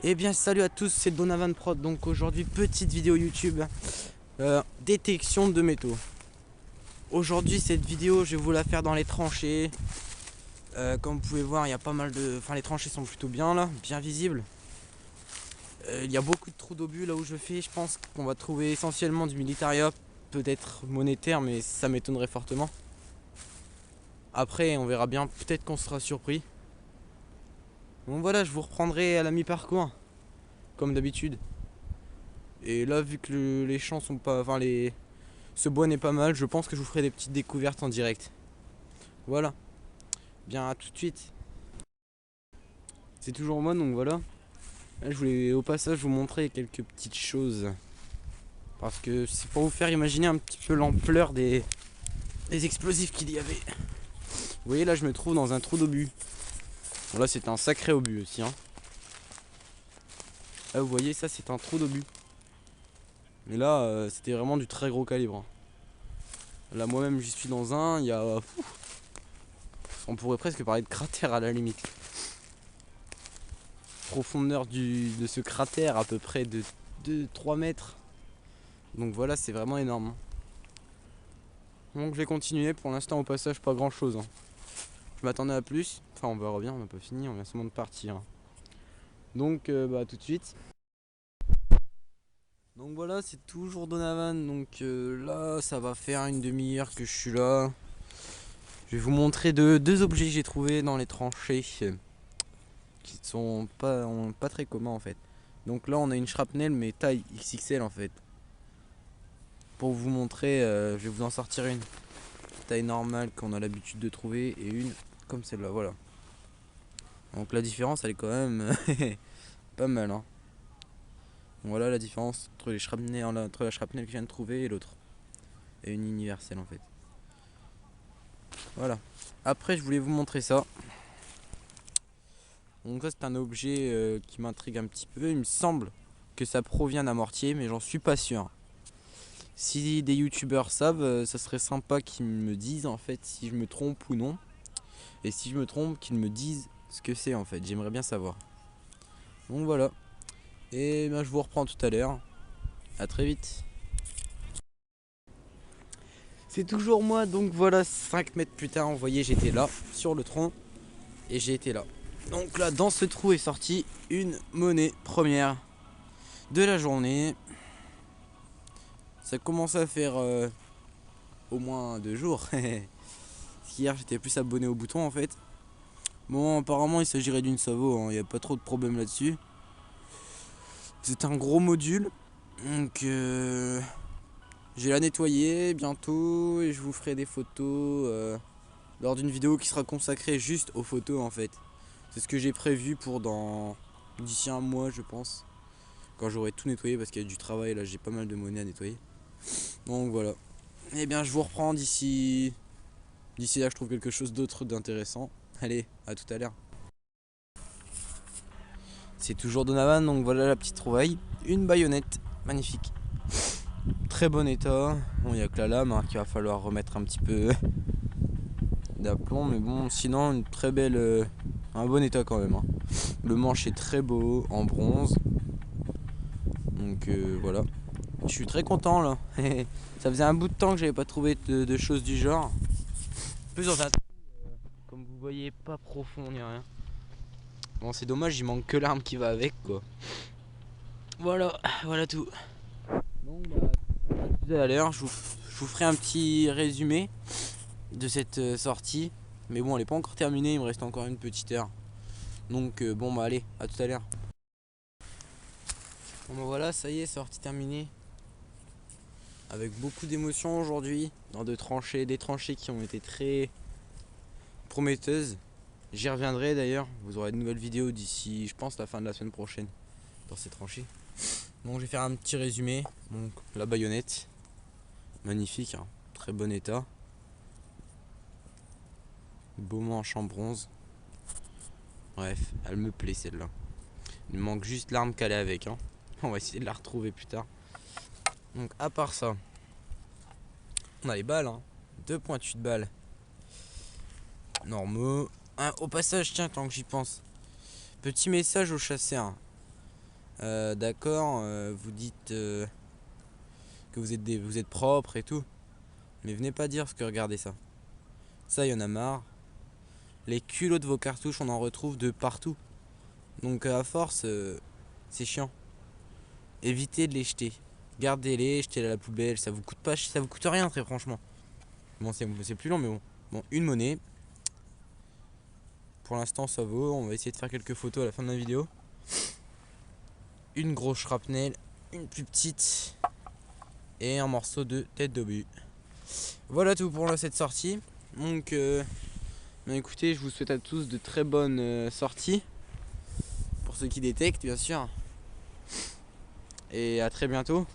Eh bien salut à tous, c'est Donavan Prod. Donc aujourd'hui petite vidéo YouTube, détection de métaux. Aujourd'hui cette vidéo je vais vous la faire dans les tranchées. Comme vous pouvez voir il y a pas mal de... Enfin les tranchées sont plutôt bien là, bien visibles. Il y a beaucoup de trous d'obus là où je fais. Je pense qu'on va trouver essentiellement du militaria, peut-être monétaire, mais ça m'étonnerait fortement. Après on verra bien, peut-être qu'on sera surpris. Donc voilà, je vous reprendrai à la mi-parcours, comme d'habitude. Et là, vu que les champs sont pas... Enfin, ce bois n'est pas mal, je pense que je vous ferai des petites découvertes en direct. Voilà. Bien, à tout de suite. C'est toujours moi, donc voilà. Là, je voulais au passage vous montrer quelques petites choses. Parce que c'est pour vous faire imaginer un petit peu l'ampleur des explosifs qu'il y avait. Vous voyez, là, je me trouve dans un trou d'obus. Bon, là, c'est un sacré obus aussi. Hein. Là, vous voyez, ça, c'est un trou d'obus. Mais là, c'était vraiment du très gros calibre. Là, moi-même, j'y suis dans un. Il y a... On pourrait presque parler de cratère à la limite. Profondeur de ce cratère à peu près de 3 mètres. Donc voilà, c'est vraiment énorme. Donc je vais continuer. Pour l'instant, au passage, pas grand chose. Je m'attendais à plus. Enfin, on verra bien, on n'a pas fini, on vient seulement de partir. Donc, tout de suite. Donc voilà, c'est toujours Donavan. Donc là, ça va faire une demi-heure que je suis là. Je vais vous montrer deux objets que j'ai trouvés dans les tranchées. Qui sont pas très communs en fait. Donc là, on a une shrapnel, mais taille XXL en fait. Pour vous montrer, je vais vous en sortir une taille normale qu'on a l'habitude de trouver et une comme celle-là, voilà. Donc la différence elle est quand même pas mal. Hein. Voilà la différence entre la shrapnel que je viens de trouver et l'autre. Et une universelle en fait. Voilà. Après je voulais vous montrer ça. Donc ça c'est un objet qui m'intrigue un petit peu. Il me semble que ça provient d'un mortier, mais j'en suis pas sûr. Si des youtubeurs savent, ça serait sympa qu'ils me disent en fait si je me trompe ou non. Et si je me trompe, qu'ils me disent ce que c'est en fait. J'aimerais bien savoir. Donc voilà. Et ben, je vous reprends tout à l'heure. A très vite. C'est toujours moi, donc voilà, 5 mètres plus tard, vous voyez, j'étais là, sur le tronc. Et j'ai été là. Donc là, dans ce trou est sortie une monnaie première de la journée. Ça commence à faire au moins 2 jours. Hier, j'étais plus abonné au bouton en fait. Bon, apparemment, il s'agirait d'une Savo, il n'y a pas trop de problème là-dessus. C'est un gros module. Donc, j'ai la nettoyer bientôt et je vous ferai des photos lors d'une vidéo qui sera consacrée juste aux photos en fait. C'est ce que j'ai prévu pour d'ici un mois, je pense. Quand j'aurai tout nettoyé parce qu'il y a du travail là, j'ai pas mal de monnaie à nettoyer. Donc voilà. Et bien, je vous reprends d'ici là, je trouve quelque chose d'autre d'intéressant. Allez, à tout à l'heure. C'est toujours Donavan, donc voilà la petite trouvaille. Une baïonnette, magnifique. Très bon état. Bon, il n'y a que la lame hein, qu'il va falloir remettre un petit peu d'aplomb, mais bon, sinon, une très belle. Un bon état quand même. Hein. Le manche est très beau, en bronze. Donc voilà. Je suis très content là. Ça faisait un bout de temps que j'avais pas trouvé de choses du genre. Plus dans un trou, comme vous voyez, pas profond ni rien. Bon, c'est dommage, il manque que l'arme qui va avec quoi. Voilà, voilà tout. Donc à tout à l'heure, je vous ferai un petit résumé de cette sortie. Mais bon, elle est pas encore terminée, il me reste encore une petite heure. Donc bon bah allez, à tout à l'heure. Bon bah voilà, ça y est, sortie terminée. Avec beaucoup d'émotions aujourd'hui, dans des tranchées qui ont été très prometteuses. J'y reviendrai d'ailleurs, vous aurez de nouvelles vidéos d'ici, je pense, la fin de la semaine prochaine, dans ces tranchées. Donc je vais faire un petit résumé. Donc la baïonnette, magnifique, hein, très bon état. Beau manche en bronze. Bref, elle me plaît celle-là. Il me manque juste l'arme qu'elle est avec. Hein. On va essayer de la retrouver plus tard. Donc à part ça, on a les balles. Hein. 2 pointus de balles. Normaux. Au passage, tiens, tant que j'y pense. Petit message aux chasseurs. D'accord, vous dites que vous êtes propre et tout. Mais venez pas dire ce que regardez ça. Ça, y en a marre. Les culots de vos cartouches, on en retrouve de partout. Donc à force, c'est chiant. Évitez de les jeter. Gardez-les, jetez-les à la poubelle. Ça vous coûte pas, ça vous coûte rien très franchement. Bon, c'est plus long, mais bon. Bon, une monnaie. Pour l'instant, ça vaut. On va essayer de faire quelques photos à la fin de la vidéo. Une grosse shrapnel, une plus petite et un morceau de tête d'obus. Voilà tout pour cette sortie. Donc, écoutez, je vous souhaite à tous de très bonnes sorties. Pour ceux qui détectent, bien sûr. Et à très bientôt.